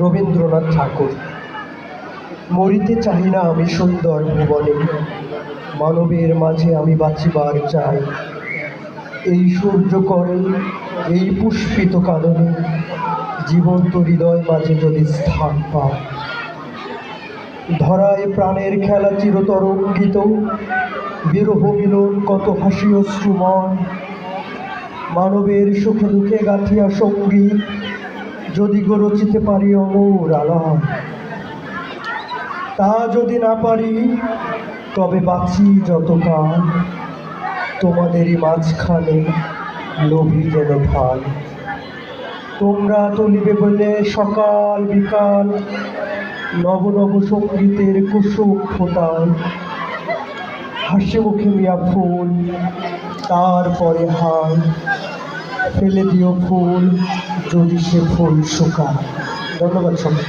রবীন্দ্রনাথ ঠাকুর। মরিতে চাহি না আমি সুন্দর ভুবনে, মানবের মাঝে আমি বাঁচিবার চাই। এই সূর্য করে এই পুষ্পিত কাননে, জীবন্ত হৃদয় মাঝে যদি স্থান পায়। ধরায় প্রাণের খেলা চিরতরঙ্গিত, বিরহ মিলন কত হাসি অশ্রুময়। মানবের সুখে দুঃখে গাঁথিয়া সঙ্গীত, যদি গো রচিতে পারি অমর আলয়। তা যদি না পারি তবে বাঁচি যতকাল, তোমাদেরই মাঝখানে লোভী যেন ঢাল। তোমরা তুলিবে বলে সকাল বিকাল, নব নব সঙ্গীতের কুসুম ফোটায়। হাসি মুখে মিয়া ফুল, তারপরে হায়, ফেলে দিও ফুল যদি সে ফুল শুকায়। ধন্যবাদ সবাই।